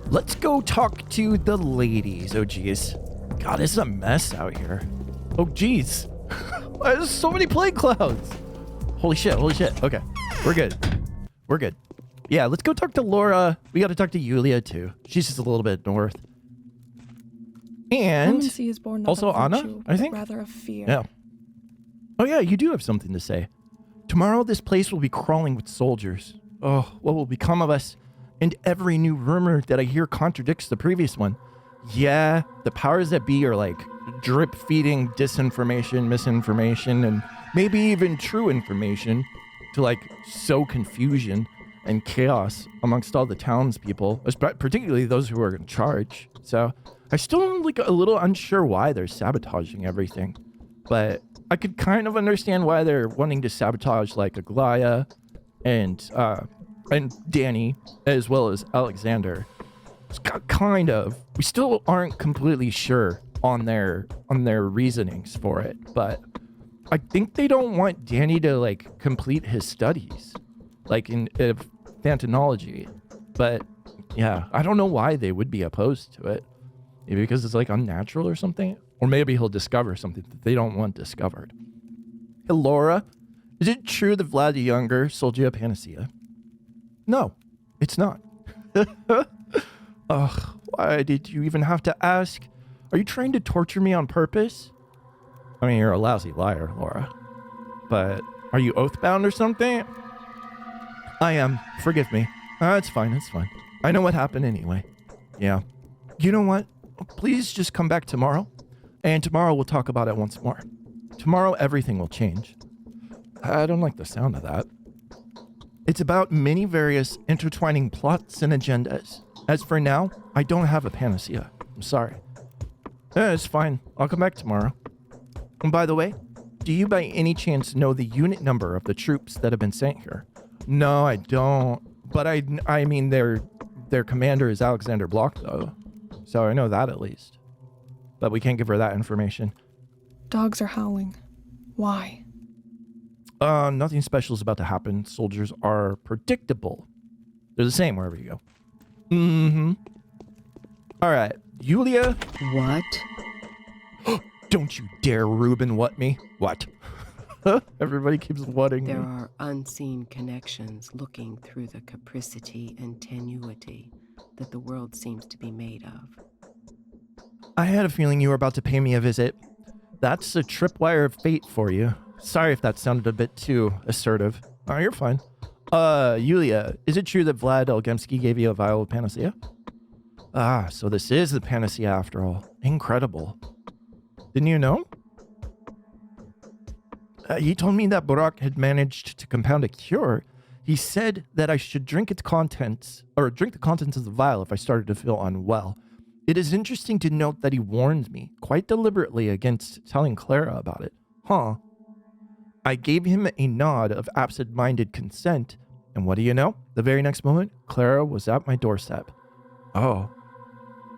Let's go talk to the ladies. Oh, geez. God, this is a mess out here. Oh, geez. There's so many plague clouds. Holy shit. Okay, we're good. Yeah, let's go talk to Laura. We got to talk to Yulia, too. She's just a little bit north. And Clemency is born not also of Anna, virtue, I think? but rather of fear. Yeah. Oh, yeah, you do have something to say. Tomorrow, this place will be crawling with soldiers. Oh, what will become of us? And every new rumor that I hear contradicts the previous one. Yeah, the powers that be are like drip feeding disinformation, misinformation, and maybe even true information to like sow confusion and chaos amongst all the townspeople, particularly those who are in charge. So I still am like a little unsure why they're sabotaging everything, but I could kind of understand why they're wanting to sabotage like Aglaya and Danny, as well as Alexander. It's kind of. We still aren't completely sure on their reasonings for it, but I think they don't want Danny to like complete his studies, like in Thanatica. But yeah, I don't know why they would be opposed to it. Maybe because it's like unnatural or something, or maybe he'll discover something that they don't want discovered. Hey, Laura, is it true that Vlad the Younger sold you a panacea? No, it's not. Ugh, why did you even have to ask? Are you trying to torture me on purpose? I mean, you're a lousy liar, Laura. But are you oath-bound or something? I am. Forgive me. It's fine. I know what happened anyway. Yeah. You know what? Please just come back tomorrow. And tomorrow we'll talk about it once more. Tomorrow everything will change. I don't like the sound of that. It's about many various intertwining plots and agendas. As for now, I don't have a panacea. I'm sorry. It's fine. I'll come back tomorrow. And by the way, do you by any chance know the unit number of the troops that have been sent here? No, I don't. But I mean, their commander is Alexander Block, though. So I know that at least. But we can't give her that information. Dogs are howling. Why? Nothing special is about to happen. Soldiers are predictable. They're the same wherever you go. Mm-hmm. All right, Yulia. What? Don't you dare Ruben what me. What? Everybody keeps whatting There me. are unseen connections looking through the capricity and tenuity that the world seems to be made of. I had a feeling you were about to pay me a visit. That's a tripwire of fate for you. Sorry if that sounded a bit too assertive. Oh, you're fine. Yulia, is it true that Vlad Elgemsky gave you a vial of panacea? Ah, so this is the panacea after all. Incredible. Didn't you know? He told me that Burak had managed to compound a cure. He said that I should drink the contents of the vial if I started to feel unwell. It is interesting to note that he warned me quite deliberately against telling Clara about it. Huh. I gave him a nod of absent-minded consent, and what do you know? The very next moment, Clara was at my doorstep. Oh.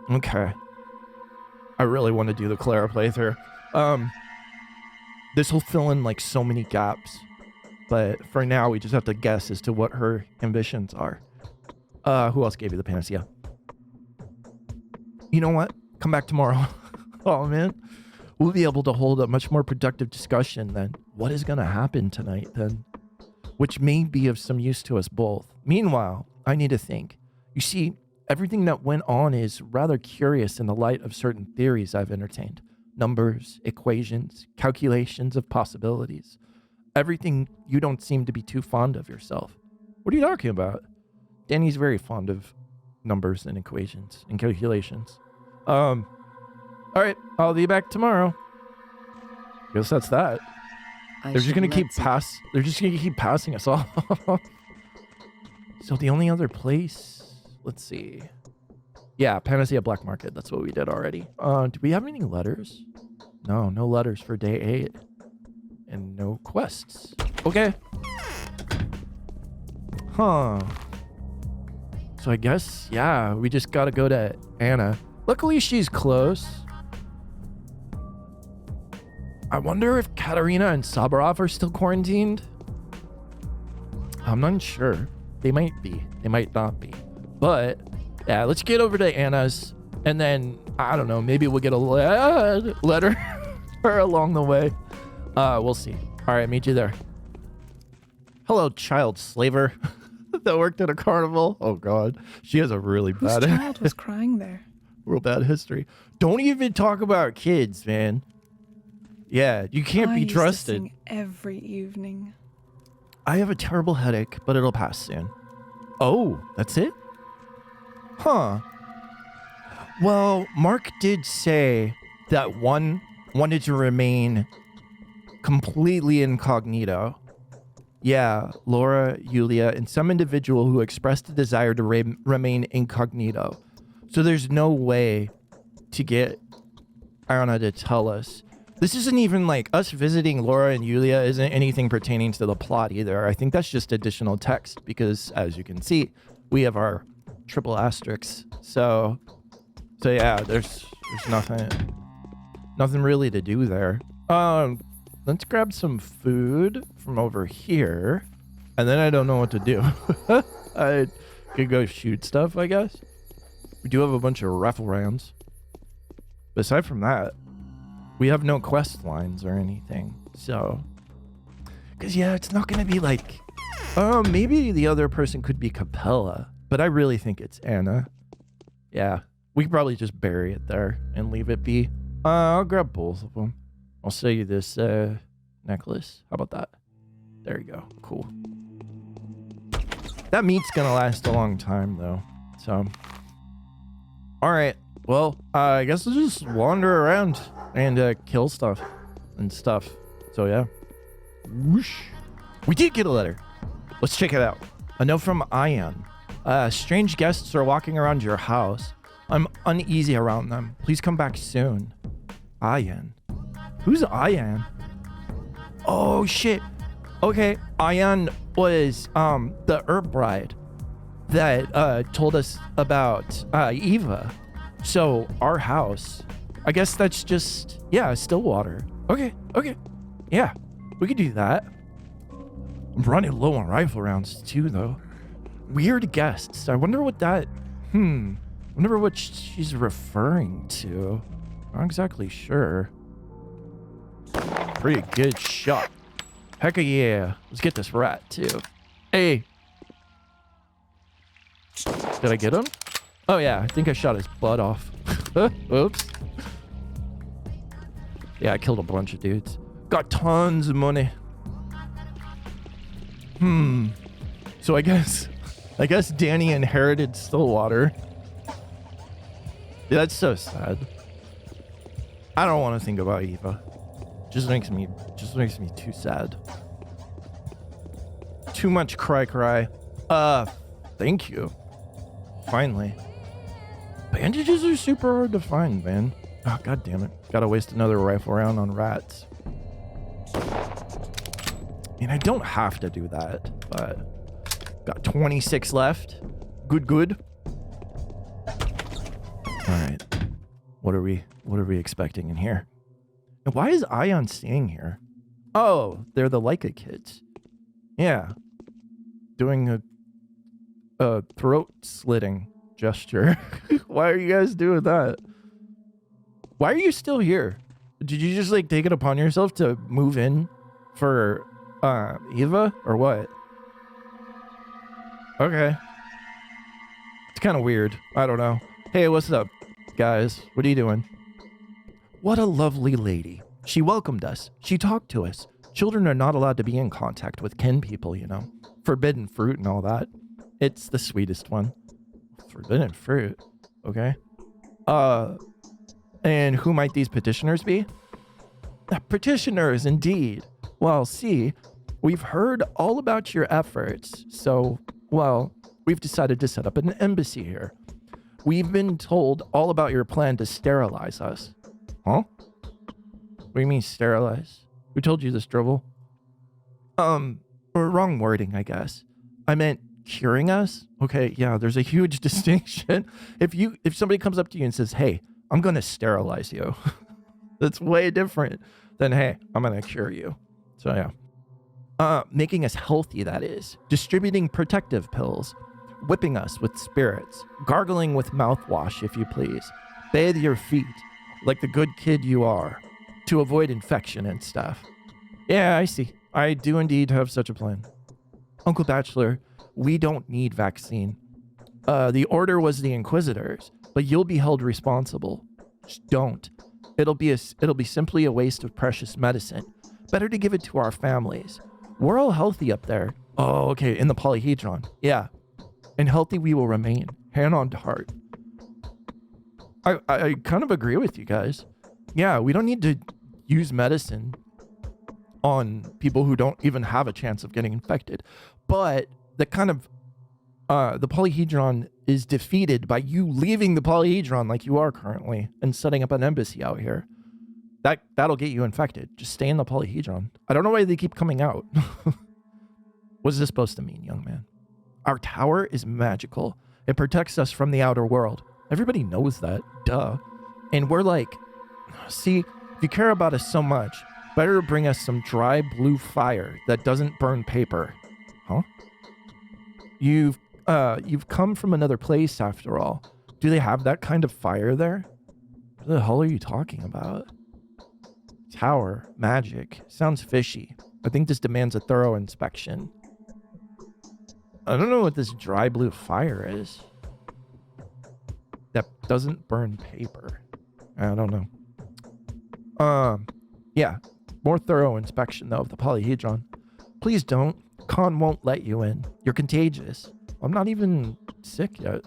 Okay. I really want to do the Clara playthrough. This will fill in like so many gaps, but for now we just have to guess as to what her ambitions are. Who else gave you the panacea? You know what? Come back tomorrow. Oh man. We'll be able to hold a much more productive discussion than what is going to happen tonight then, which may be of some use to us both. Meanwhile, I need to think. You see, everything that went on is rather curious in the light of certain theories I've entertained. Numbers, equations, calculations of possibilities. Everything you don't seem to be too fond of yourself. What are you talking about? Danny's very fond of numbers and equations and calculations. All right, I'll be back tomorrow. Guess that's that. They're just gonna keep passing us off. So the only other place, let's see. Yeah, Panacea Black Market. That's what we did already. Do we have any letters? No letters for day 8. And no quests. Okay. Huh. So I guess, yeah, we just gotta go to Anna. Luckily, she's close. I wonder if Katerina and Sabarov are still quarantined. I'm not sure. They might be. They might not be. But Yeah, let's get over to Anna's, and then, I don't know, maybe we'll get a letter or along the way. We'll see. All right, meet you there. Hello, child slaver that worked at a carnival. Oh, God. She has a really Whose bad... child was crying there? real bad history. Don't even talk about kids, man. Yeah, you can't I be used to trusted. sing every evening. I have a terrible headache, but it'll pass soon. Oh, that's it? Huh. Well, Mark did say that one wanted to remain completely incognito. Yeah, Laura, Yulia, and some individual who expressed a desire to remain incognito. So there's no way to get Anna to tell us. This isn't even like us visiting Laura and Yulia isn't anything pertaining to the plot either. I think that's just additional text because, as you can see, we have our triple asterisks. So yeah, there's nothing really to do there. Let's grab some food from over here, and then I don't know what to do. I could go shoot stuff, I guess. We do have a bunch of raffle rounds. But aside from that, we have no quest lines or anything. So, because yeah, it's not going to be like, maybe the other person could be Capella, but I really think it's Anna. Yeah, we could probably just bury it there and leave it be. I'll grab both of them. I'll sell you this necklace. How about that? There you go. Cool. That meat's going to last a long time, though. So, all right. Well, I guess we'll just wander around and kill stuff and stuff. So, yeah. Whoosh. We did get a letter. Let's check it out. A note from Ian. Strange guests are walking around your house. I'm uneasy around them. Please come back soon. Ian. Who's Ian? Oh, shit. Okay. Ian was the herb bride that told us about Eva. So our house, I guess that's just, yeah, Stillwater. Okay. Yeah, we could do that. I'm running low on rifle rounds too, though. Weird guests. I wonder what that, wonder what she's referring to. Not exactly sure. Pretty good shot. Heck yeah. Let's get this rat too. Hey. Did I get him? Oh yeah, I think I shot his butt off. Oops. Yeah, I killed a bunch of dudes. Got tons of money. So I guess Danny inherited Stillwater. Yeah, that's so sad. I don't want to think about Eva. Just makes me too sad. Too much cry. Thank you. Finally. Bandages are super hard to find, man. Oh, god damn it. Gotta waste another rifle round on rats. I mean, I don't have to do that, but got 26 left. Good. Alright. What are we expecting in here? And why is Ion staying here? Oh, they're the Leica kids. Yeah. Doing a throat slitting gesture. Why are you guys doing that? Why are you still here? Did you just like take it upon yourself to move in for Eva or what? Okay. It's kind of weird. I don't know. Hey, what's up, guys? What are you doing? What a lovely lady. She welcomed us. She talked to us. Children are not allowed to be in contact with kin people, you know. Forbidden fruit and all that. It's the sweetest one. Forbidden fruit. Okay. And who might these petitioners be? Petitioners, indeed. Well, see, we've heard all about your efforts. So, well, we've decided to set up an embassy here. We've been told all about your plan to sterilize us. Huh? What do you mean sterilize? Who told you this, Drivel? Wrong wording, I guess. I meant curing us? Okay, yeah, there's a huge distinction. If somebody comes up to you and says, hey, I'm gonna sterilize you, that's way different than, hey, I'm gonna cure you. So yeah. Making us healthy, that is. Distributing protective pills. whipping us with spirits, gargling with mouthwash, if you please. Bathe your feet, like the good kid you are, to avoid infection and stuff. Yeah, I see. I do indeed have such a plan. Uncle Bachelor, we don't need vaccine. The order was the Inquisitors, but you'll be held responsible. Just don't. It'll be simply a waste of precious medicine. Better to give it to our families. We're all healthy up there. Oh, okay, in the polyhedron. Yeah. And healthy we will remain. Hand on heart. I kind of agree with you guys. Yeah, we don't need to use medicine on people who don't even have a chance of getting infected. But the kind of the polyhedron is defeated by you leaving the polyhedron like you are currently and setting up an embassy out here. That'll get you infected. Just stay in the polyhedron. I don't know why they keep coming out. What is this supposed to mean, young man? Our tower is magical. It protects us from the outer world. Everybody knows that. Duh. And we're like, see, if you care about us so much, better bring us some dry blue fire that doesn't burn paper. Huh? You've come from another place after all. Do they have that kind of fire there? What the hell are you talking about? Tower, magic. Sounds fishy. I think this demands a thorough inspection. I don't know what this dry blue fire is. That doesn't burn paper. I don't know. Yeah. More thorough inspection, though, of the polyhedron. Please don't. Khan won't let you in. You're contagious. I'm not even sick yet.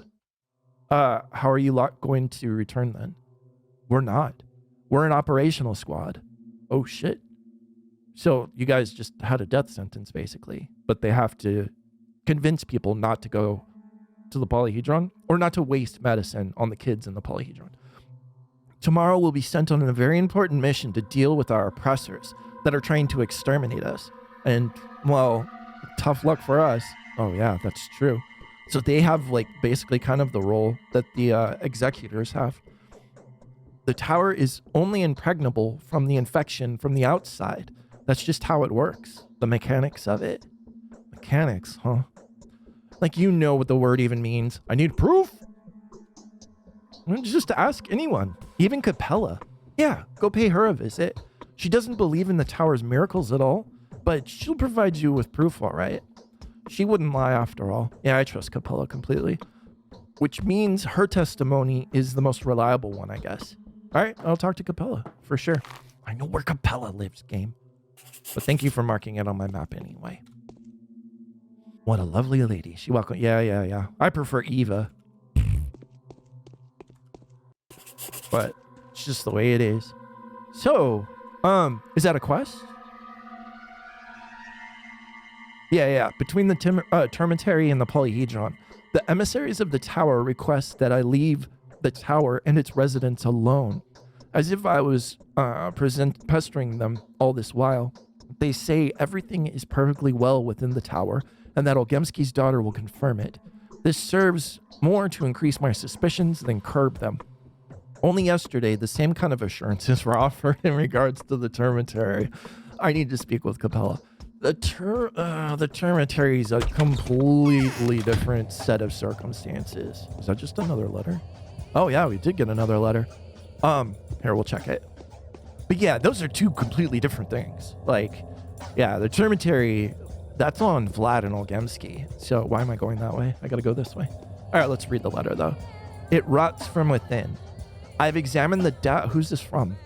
How are you lot going to return then? We're not. We're an operational squad. Oh, shit. So you guys just had a death sentence, basically. But they have to convince people not to go to the polyhedron or not to waste medicine on the kids in the polyhedron. Tomorrow we'll be sent on a very important mission to deal with our oppressors that are trying to exterminate us. And, well, tough luck for us. Oh, yeah, that's true. So they have, like, basically kind of the role that the executors have. The tower is only impregnable from the infection from the outside. That's just how it works. The mechanics of it. Mechanics, huh? Like, you know what the word even means. I need proof. Just to ask anyone. Even Capella. Yeah, go pay her a visit. She doesn't believe in the tower's miracles at all, but she'll provide you with proof, all right? She wouldn't lie after all. Yeah, I trust Capella completely. Which means her testimony is the most reliable one, I guess. All right, I'll talk to Capella, for sure. I know where Capella lives, game. But thank you for marking it on my map anyway. What a lovely lady. She welcome. Yeah. I prefer Eva. But it's just the way it is. So, is that a quest? Yeah. Between the Termitary and the Polyhedron, the emissaries of the tower request that I leave the tower and its residents alone, as if I was pestering them all this while. They say everything is perfectly well within the tower, and that Olgemski's daughter will confirm it. This serves more to increase my suspicions than curb them. Only yesterday, the same kind of assurances were offered in regards to the Termitary. I need to speak with Capella. The Termitary is a completely different set of circumstances. Is that just another letter? Oh yeah, we did get another letter. Here, we'll check it. But yeah, those are two completely different things. Like, yeah, the Termitary, that's on Vlad and Olgemski. So why am I going that way? I gotta go this way. All right, let's read the letter though. It rots from within. I've examined the data. Who's this from?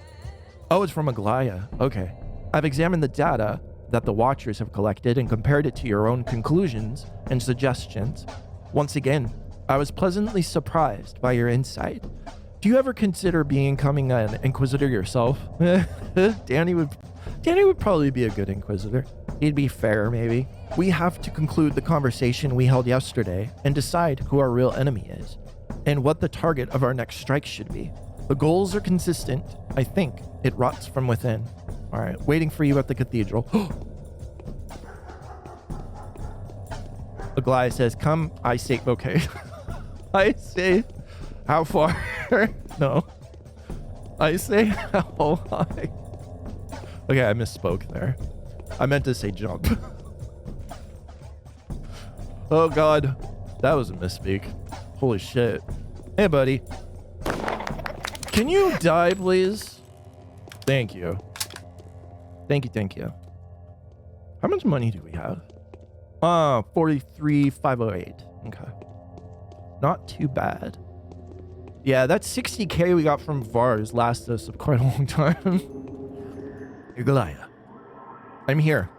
Oh, it's from Aglaya. Okay. I've examined the data that the Watchers have collected and compared it to your own conclusions and suggestions. Once again, I was pleasantly surprised by your insight. Do you ever consider becoming an Inquisitor yourself? Danny would probably be a good Inquisitor. He'd be fair, maybe. We have to conclude the conversation we held yesterday and decide who our real enemy is and what the target of our next strike should be. The goals are consistent. I think it rots from within. All right, waiting for you at the cathedral. Aglaya says, come, I say, okay. I say, how far? No. I say, how high? Okay, I misspoke there. I meant to say jump. Oh God. That was a misspeak. Holy shit. Hey, buddy. Can you die, please? Thank you. Thank you, thank you. How much money do we have? 43,508. Okay. Not too bad. Yeah, that 60k we got from VARs lasted us quite a long time. Aglaya. I'm here.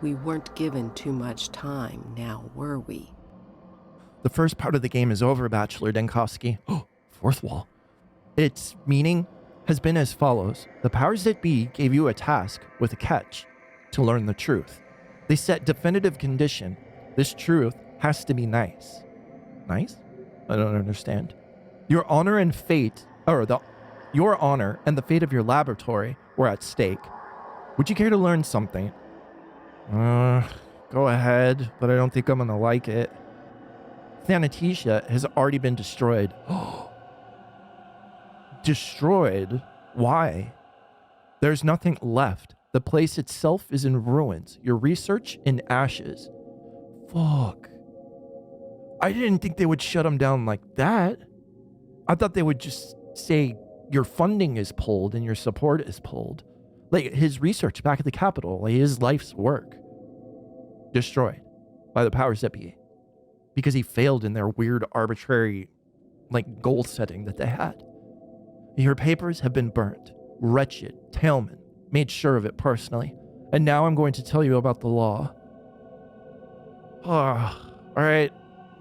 We weren't given too much time, now were we? The first part of the game is over, Bachelor Denkowski. Oh, fourth wall. Its meaning has been as follows. The powers that be gave you a task with a catch to learn the truth. They set definitive condition. This truth has to be nice. Nice? I don't understand. Your honor and fate, your honor and the fate of your laboratory were at stake. Would you care to learn something? Go ahead, but I don't think I'm gonna like it. Thanatica has already been destroyed. Destroyed? Why? There's nothing left. The place itself is in ruins. Your research in ashes. Fuck. I didn't think they would shut him down like that. I thought they would just say your funding is pulled and your support is pulled. Like his research back at the Capitol, like his life's work. Destroyed by the powers that be. Because he failed in their weird, arbitrary, like, goal setting that they had. Your papers have been burnt. Wretched Tailman made sure of it personally. And now I'm going to tell you about the law. All right.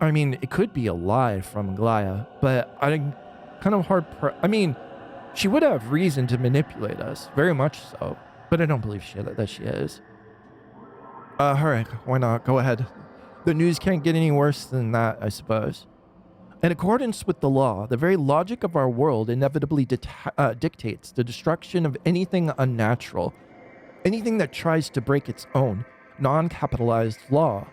I mean, it could be a lie from Aglaya, but I'm kind of she would have reason to manipulate us, very much so. But I don't believe that she is. All right, why not? Go ahead. The news can't get any worse than that, I suppose. In accordance with the law, the very logic of our world inevitably dictates the destruction of anything unnatural, anything that tries to break its own non-capitalized law.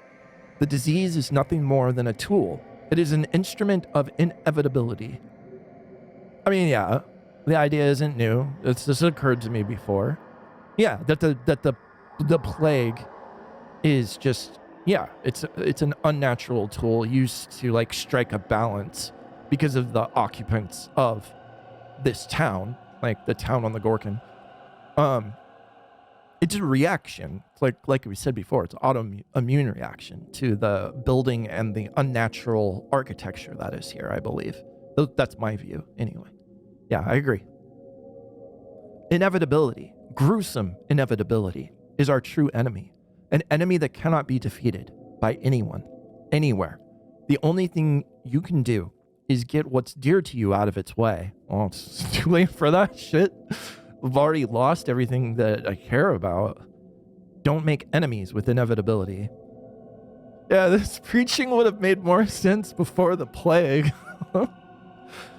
The disease is nothing more than a tool. It is an instrument of inevitability. I mean, yeah, the idea isn't new. This occurred to me before. Yeah, that the plague is just, yeah, it's an unnatural tool used to like strike a balance because of the occupants of this town, like the town on the Gorkin. It's a reaction, like we said before, it's autoimmune reaction to the building and the unnatural architecture that is here, I believe. That's my view, anyway. Yeah, I agree. Inevitability, gruesome inevitability, is our true enemy. An enemy that cannot be defeated by anyone, anywhere. The only thing you can do is get what's dear to you out of its way. Oh, it's too late for that shit. We've already lost everything that I care about. Don't make enemies with inevitability. Yeah, this preaching would have made more sense before the plague.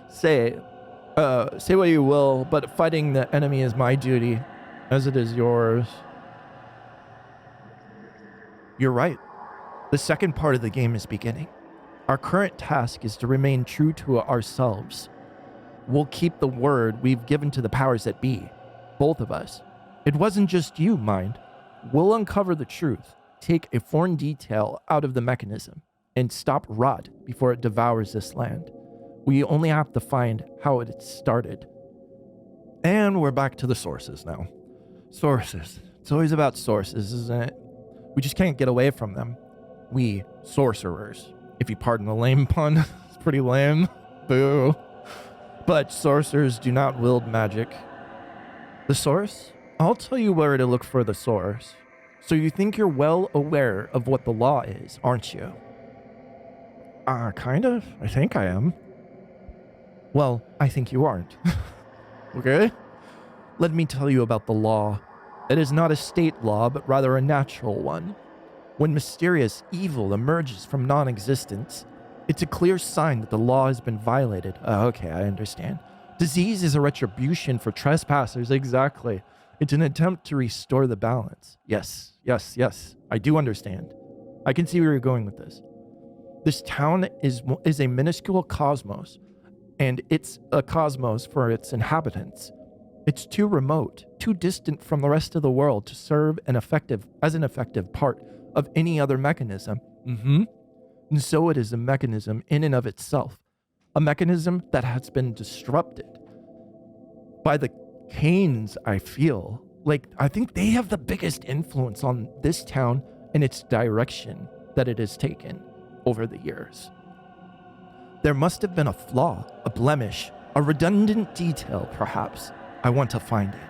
Say what you will, but fighting the enemy is my duty, as it is yours. You're right. The second part of the game is beginning. Our current task is to remain true to ourselves. We'll keep the word we've given to the powers that be, both of us. It wasn't just you, mind. We'll uncover the truth, take a foreign detail out of the mechanism, and stop rot before it devours this land. We only have to find how it started. And we're back to the sources now. Sources. It's always about sources, isn't it? We just can't get away from them. We sorcerers. If you pardon the lame pun. It's pretty lame. Boo. But sorcerers do not wield magic. The source? I'll tell you where to look for the source. So you think you're well aware of what the law is, aren't you? Kind of. I think I am. Well, I think you aren't. Okay? Let me tell you about the law. It is not a state law, but rather a natural one. When mysterious evil emerges from non-existence, it's a clear sign that the law has been violated. Okay, I understand. Disease is a retribution for trespassers, exactly. It's an attempt to restore the balance. Yes. I do understand. I can see where you're going with this. This town is a minuscule cosmos, and it's a cosmos for its inhabitants. It's too remote, too distant from the rest of the world to serve as an effective part of any other mechanism. And so it is a mechanism in and of itself. A mechanism that has been disrupted by the Canes, I feel. Like, I think they have the biggest influence on this town and its direction that it has taken over the years. There must have been a flaw, a blemish, a redundant detail, perhaps. I want to find it.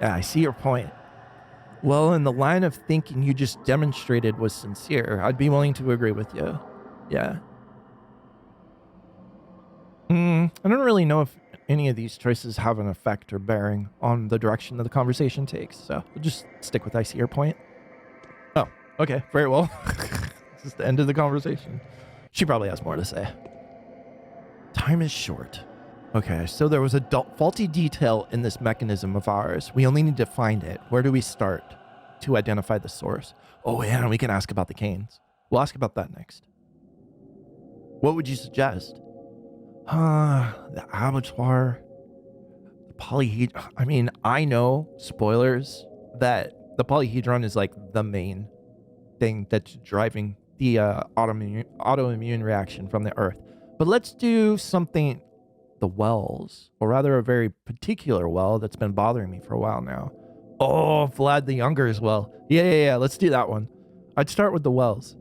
Yeah, I see your point. Well, in the line of thinking you just demonstrated was sincere, I'd be willing to agree with you. Yeah. I don't really know if any of these choices have an effect or bearing on the direction that the conversation takes, so we'll just stick with I see your point. Oh, okay, very well. This is the end of the conversation. She probably has more to say. Time is short. Okay, so there was a faulty detail in this mechanism of ours. We only need to find it. Where do we start to identify the source? Oh yeah, and we can ask about the Canes. We'll ask about that next. What would you suggest? The abattoir, the polyhedron. I mean, I know, spoilers, that the polyhedron is like the main thing that's driving the autoimmune reaction from the Earth. But let's do something, the wells, or rather a very particular well that's been bothering me for a while now. Oh, Vlad the Younger's well. Yeah, let's do that one. I'd start with the wells.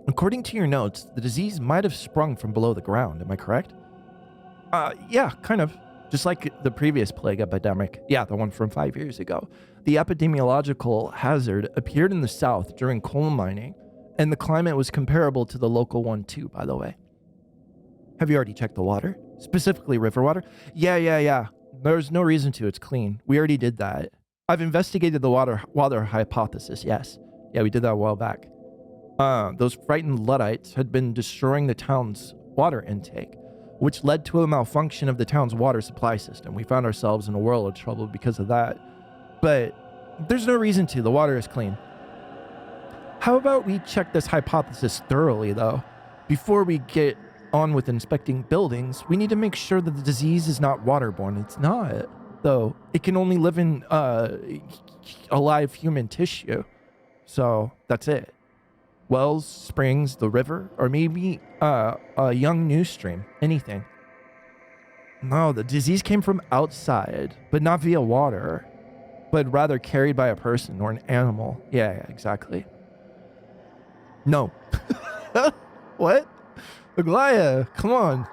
According to your notes, the disease might have sprung from below the ground, am I correct? Yeah, kind of. Just like the previous plague epidemic. Yeah, the one from 5 years ago. The epidemiological hazard appeared in the south during coal mining, and the climate was comparable to the local one too, by the way. Have you already checked the water? Specifically river water? Yeah. There's no reason to, it's clean. We already did that. I've investigated the water hypothesis, yes. Yeah, we did that a while back. Those frightened Luddites had been destroying the town's water intake, which led to a malfunction of the town's water supply system. We found ourselves in a world of trouble because of that. But there's no reason to. The water is clean. How about we check this hypothesis thoroughly, though? Before we get on with inspecting buildings, we need to make sure that the disease is not waterborne. It's not, though. It can only live in alive human tissue. So that's it. Wells, springs, the river, or maybe a young news stream, anything. No, the disease came from outside, but not via water, but rather carried by a person or an animal. Yeah, exactly. No. What? Aglaya, come on.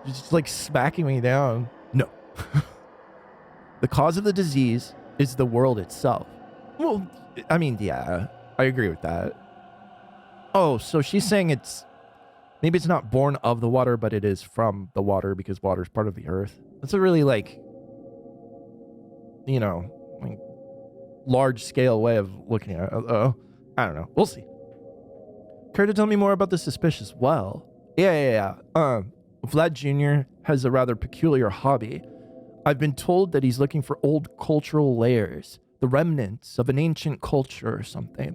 You're just like smacking me down. No. The cause of the disease is the world itself. Well, I mean, yeah, I agree with that. Oh, so she's saying maybe it's not born of the water, but it is from the water because water is part of the earth. That's a really like large scale way of looking at it. I don't know. We'll see. Care to tell me more about the suspicious well? Yeah. Vlad Jr. has a rather peculiar hobby. I've been told that he's looking for old cultural layers, the remnants of an ancient culture or something.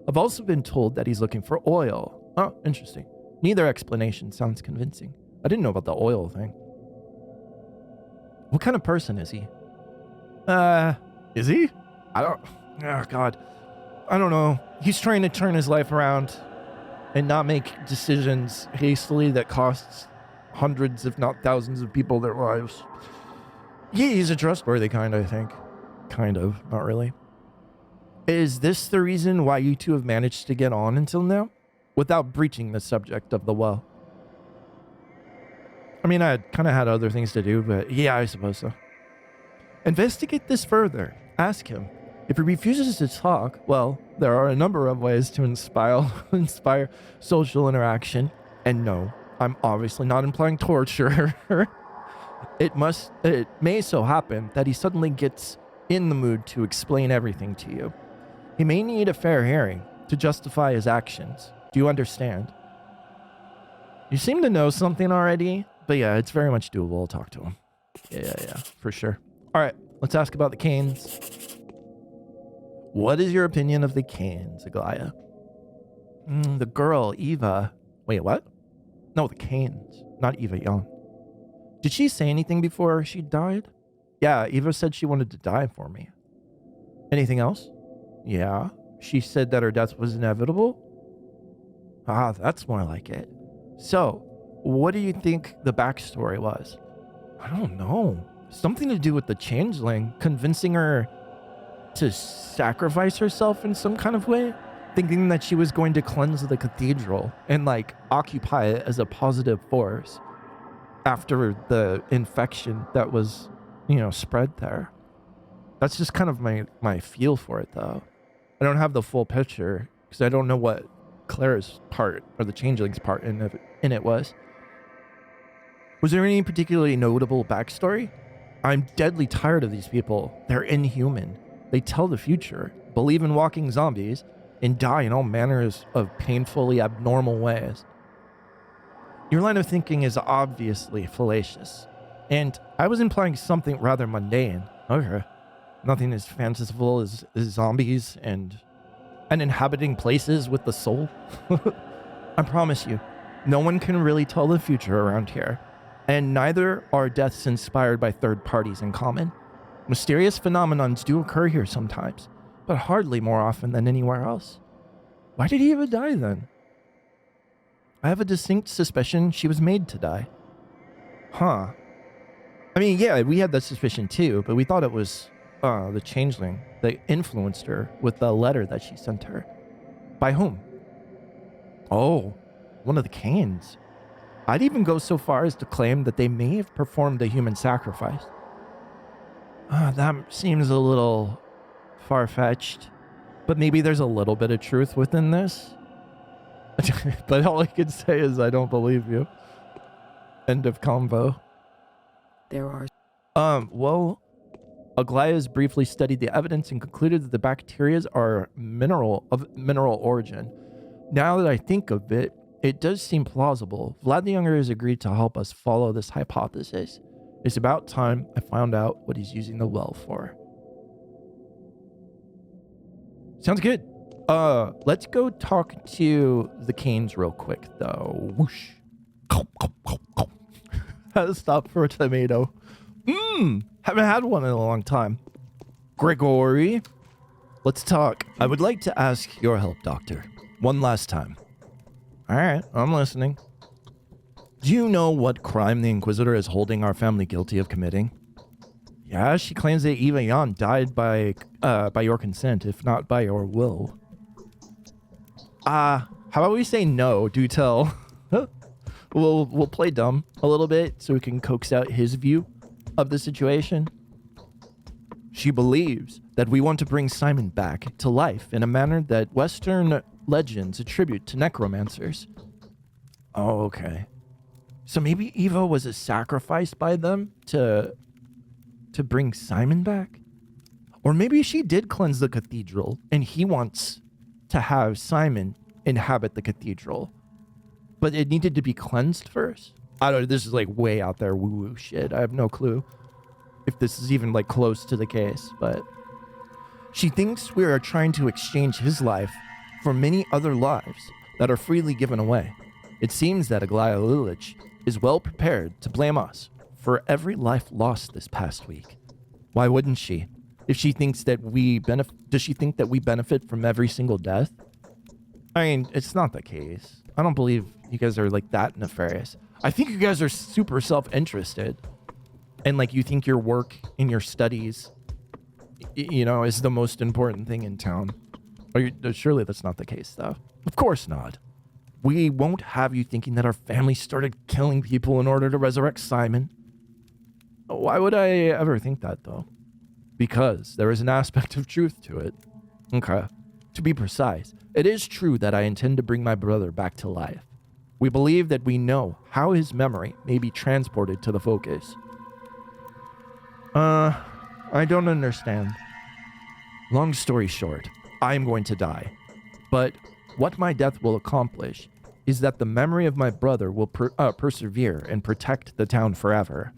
I've also been told that he's looking for oil. Oh, interesting. Neither explanation sounds convincing. I didn't know about the oil thing. What kind of person is he? Is he? Oh God. I don't know. He's trying to turn his life around and not make decisions hastily that costs hundreds, if not thousands of people their lives. Yeah, he's a trustworthy kind, I think. Kind of, not really. Is this the reason why you two have managed to get on until now? Without breaching the subject of the well. I mean, I kind of had other things to do, but yeah, I suppose so. Investigate this further. Ask him. If he refuses to talk, well, there are a number of ways to inspire social interaction. And no, I'm obviously not implying torture. It may so happen that he suddenly gets in the mood to explain everything to you. He may need a fair hearing to justify his actions. Do you understand? You seem to know something already, but yeah, it's very much doable. I'll talk to him. Yeah, for sure. All right, let's ask about the Canes. What is your opinion of the Canes, Aglaya? The girl, Eva. Wait, what? No, the Canes, not Eva Young. Did she say anything before she died? Yeah, Eva said she wanted to die for me. Anything else? Yeah, she said that her death was inevitable. Ah, that's more like it. So, what do you think the backstory was? I don't know. Something to do with the changeling, convincing her to sacrifice herself in some kind of way, thinking that she was going to cleanse the cathedral and like occupy it as a positive force after the infection that was, spread there. That's just kind of my feel for it, though. I don't have the full picture because I don't know what Claire's part or the changeling's part in it was. Was there any particularly notable backstory? I'm deadly tired of these people. They're inhuman. They tell the future, believe in walking zombies, and die in all manners of painfully abnormal ways. Your line of thinking is obviously fallacious, and I was implying something rather mundane. Okay. Nothing as fanciful as zombies and inhabiting places with the soul. I promise you, no one can really tell the future around here, and neither are deaths inspired by third parties in common. Mysterious phenomenons do occur here sometimes, but hardly more often than anywhere else. Why did Eva die then? I have a distinct suspicion she was made to die. Huh. I mean, yeah, we had that suspicion too, but we thought it was the changeling that influenced her with the letter that she sent her. By whom? Oh, one of the Canes. I'd even go so far as to claim that they may have performed a human sacrifice. That seems a little far-fetched, but maybe there's a little bit of truth within this. But all I can say is I don't believe you. End of convo. There are Well, Aglaya has briefly studied the evidence and concluded that the bacteria are of mineral origin. Now that I think of it, it does seem plausible. Vlad the Younger has agreed to help us follow this hypothesis. It's about time I found out what he's using the well for. Sounds good. Let's go talk to the Canes real quick, though. Whoosh. Had to stop for a tomato. Haven't had one in a long time. Gregory, let's talk. I would like to ask your help, Doctor. One last time. All right, I'm listening. Do you know what crime the Inquisitor is holding our family guilty of committing? Yeah, she claims that Eva Jan died by your consent, if not by your will. How about we say no, do tell. We'll play dumb a little bit so we can coax out his view of the situation. She believes that we want to bring Simon back to life in a manner that Western legends attribute to necromancers. Oh, okay. So maybe Eva was a sacrifice by them to bring Simon back? Or maybe she did cleanse the cathedral and he wants to have Simon inhabit the cathedral. But it needed to be cleansed first? I don't know, this is like way out there woo-woo shit. I have no clue if this is even like close to the case, but she thinks we are trying to exchange his life for many other lives that are freely given away. It seems that Aglaya Lilich is well prepared to blame us for every life lost this past week. Why wouldn't she? If she thinks that does she think that we benefit from every single death? I mean, it's not the case. I don't believe you guys are like that nefarious. I think you guys are super self-interested. And like you think your work and your studies, is the most important thing in town. Surely that's not the case, though. Of course not. We won't have you thinking that our family started killing people in order to resurrect Simon. Why would I ever think that, though? Because there is an aspect of truth to it. Okay. To be precise, it is true that I intend to bring my brother back to life. We believe that we know how his memory may be transported to the focus. I don't understand. Long story short, I am going to die. But what my death will accomplish is that the memory of my brother will persevere and protect the town forever.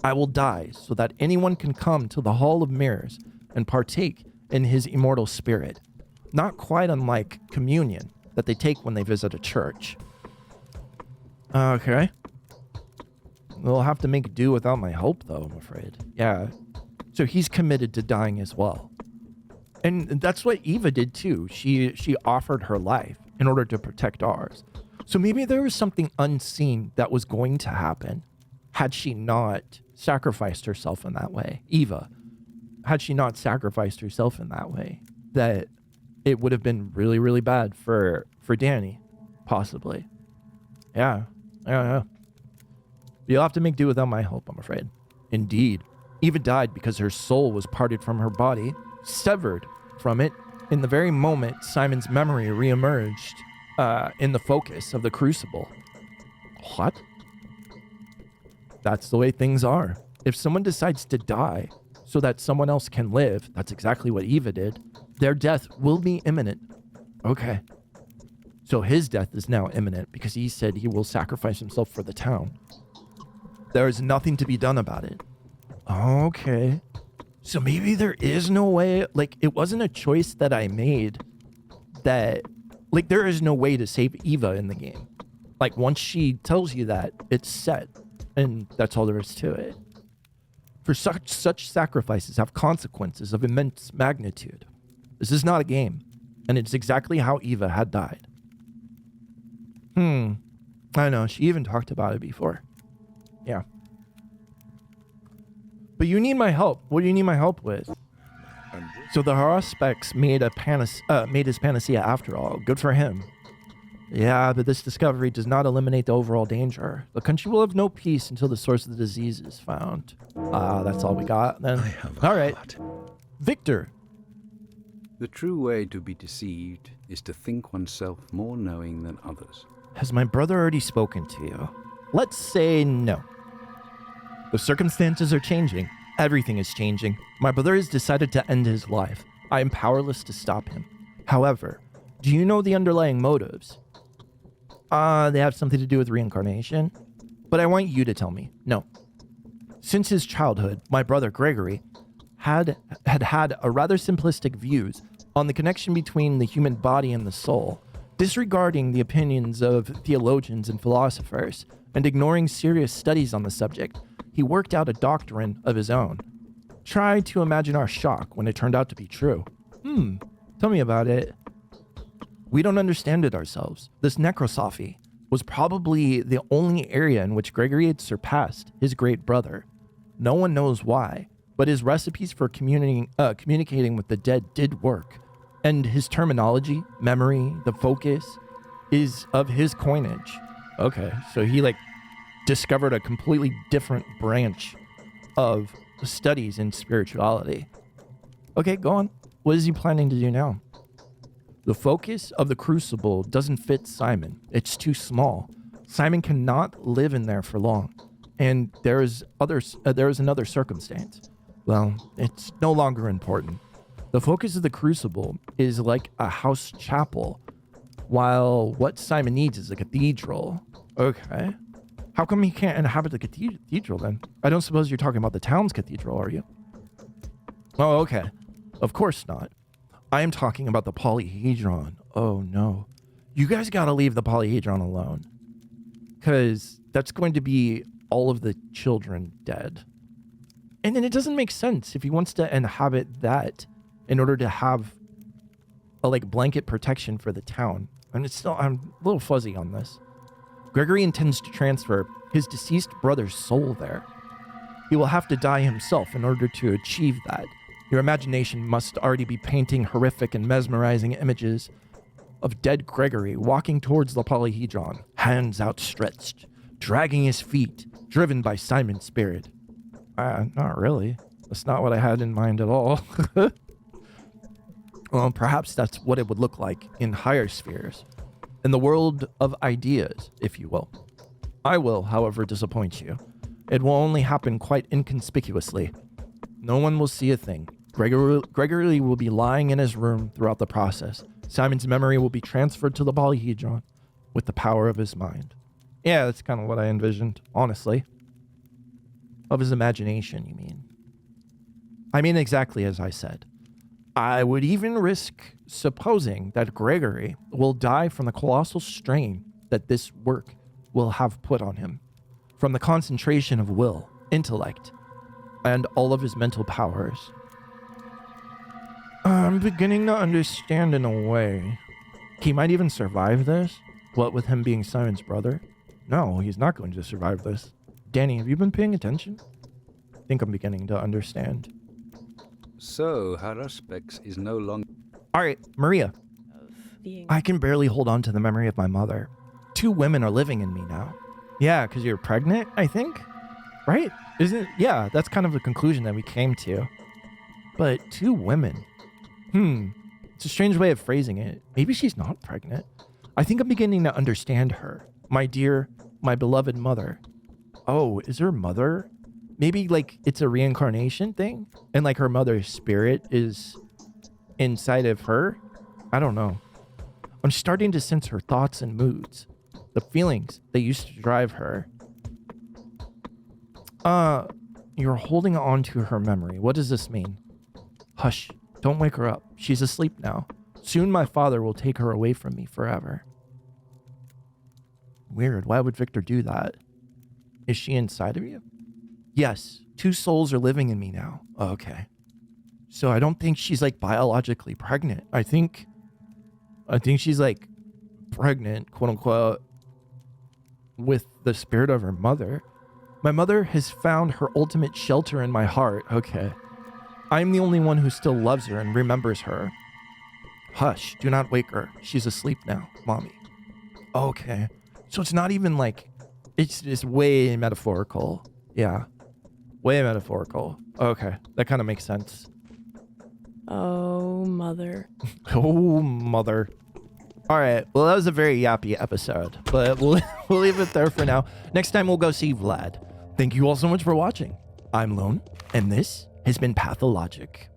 I will die so that anyone can come to the Hall of Mirrors and partake in his immortal spirit. Not quite unlike communion that they take when they visit a church. Okay. We'll have to make do without my help, though, I'm afraid. Yeah. So he's committed to dying as well. And that's what Eva did, too. She offered her life in order to protect ours. So maybe there was something unseen that was going to happen had she not sacrificed herself in that way. Eva, had she not sacrificed herself in that way, that it would have been really, really bad for Danny, possibly. Yeah. You'll have to make do without my help, I'm afraid. Indeed. Eva died because her soul was parted from her body, severed from it in the very moment Simon's memory reemerged in the focus of the crucible. What? That's the way things are. If someone decides to die so that someone else can live, that's exactly what Eva did, their death will be imminent. Okay. So his death is now imminent because he said he will sacrifice himself for the town. There is nothing to be done about it. Okay. So maybe there is no way, like, it wasn't a choice that I made that, like, there is no way to save Eva in the game. Like, once she tells you that, it's set, and that's all there is to it. For such sacrifices have consequences of immense magnitude. This is not a game, and it's exactly how Eva had died. I know, she even talked about it before. Yeah. But you need my help. What do you need my help with? So the Haruspecs made his panacea after all. Good for him. Yeah, but this discovery does not eliminate the overall danger. The country will have no peace until the source of the disease is found. That's all we got then. I have a all right. heart. Victor. The true way to be deceived is to think oneself more knowing than others. Has my brother already spoken to you? Let's say no. The circumstances are changing. Everything is changing. My brother has decided to end his life. I am powerless to stop him. However, do you know the underlying motives? They have something to do with reincarnation. But I want you to tell me. No. Since his childhood, my brother Gregory had a rather simplistic views on the connection between the human body and the soul, disregarding the opinions of theologians and philosophers, and ignoring serious studies on the subject. He worked out a doctrine of his own. Try to imagine our shock when it turned out to be true. Tell me about it. We don't understand it ourselves. This necrosophy was probably the only area in which Gregory had surpassed his great brother. No one knows why, but his recipes for communicating with the dead did work. And his terminology, memory, the focus is of his coinage. Okay, so he discovered a completely different branch of studies in spirituality. Okay, go on. What is he planning to do now? The focus of the crucible doesn't fit Simon. It's too small. Simon cannot live in there for long. And there is another circumstance. Well, it's no longer important. The focus of the crucible is like a house chapel, while what Simon needs is a cathedral. Okay. How come he can't inhabit the cathedral then? I don't suppose you're talking about the town's cathedral, are you? Oh, okay. Of course not. I am talking about the polyhedron. Oh no. You guys gotta leave the polyhedron alone. Because that's going to be all of the children dead. And then it doesn't make sense if he wants to inhabit that in order to have a blanket protection for the town. And I'm a little fuzzy on this. Gregory intends to transfer his deceased brother's soul there. He will have to die himself in order to achieve that. Your imagination must already be painting horrific and mesmerizing images of dead Gregory walking towards the polyhedron, hands outstretched, dragging his feet, driven by Simon's spirit. Not really. That's not what I had in mind at all. Well, perhaps that's what it would look like in higher spheres. In the world of ideas, if you will. I will, however, disappoint you. It will only happen quite inconspicuously. No one will see a thing. Gregory will be lying in his room throughout the process. Simon's memory will be transferred to the polyhedron with the power of his mind. Yeah, that's kind of what I envisioned, honestly. Of his imagination, you mean? I mean exactly as I said. I would even risk supposing that Gregory will die from the colossal strain that this work will have put on him, from the concentration of will, intellect, and all of his mental powers. I'm beginning to understand in a way. He might even survive this. What with him being Simon's brother? No, he's not going to survive this. Danny, have you been paying attention? I think I'm beginning to understand. So, Haruspex is no longer... All right, Maria. Being I can barely hold on to the memory of my mother. 2 women are living in me now. Yeah, because you're pregnant, I think? Right? Isn't it? Yeah, that's kind of the conclusion that we came to. But 2 women. It's a strange way of phrasing it. Maybe she's not pregnant. I think I'm beginning to understand her. My dear, my beloved mother. Oh, is her mother? Maybe like it's a reincarnation thing? And like her mother's spirit is inside of her? I don't know. I'm starting to sense her thoughts and moods. The feelings that used to drive her. You're holding on to her memory. What does this mean? Hush, don't wake her up. She's asleep now. Soon my father will take her away from me forever. Weird, why would Victor do that? Is she inside of you? Yes, 2 souls are living in me now. Okay. So I don't think she's like biologically pregnant. I think she's like pregnant, quote unquote, with the spirit of her mother. My mother has found her ultimate shelter in my heart. Okay. I'm the only one who still loves her and remembers her. Hush, do not wake her. She's asleep now, mommy. Okay. So it's not even like, it's way metaphorical. Yeah. Way metaphorical. Okay. That kind of makes sense. Oh, mother. Oh, mother. All right. Well, that was a very yappy episode, but we'll leave it there for now. Next time we'll go see Vlad. Thank you all so much for watching. I'm Lone, and this has been Pathologic.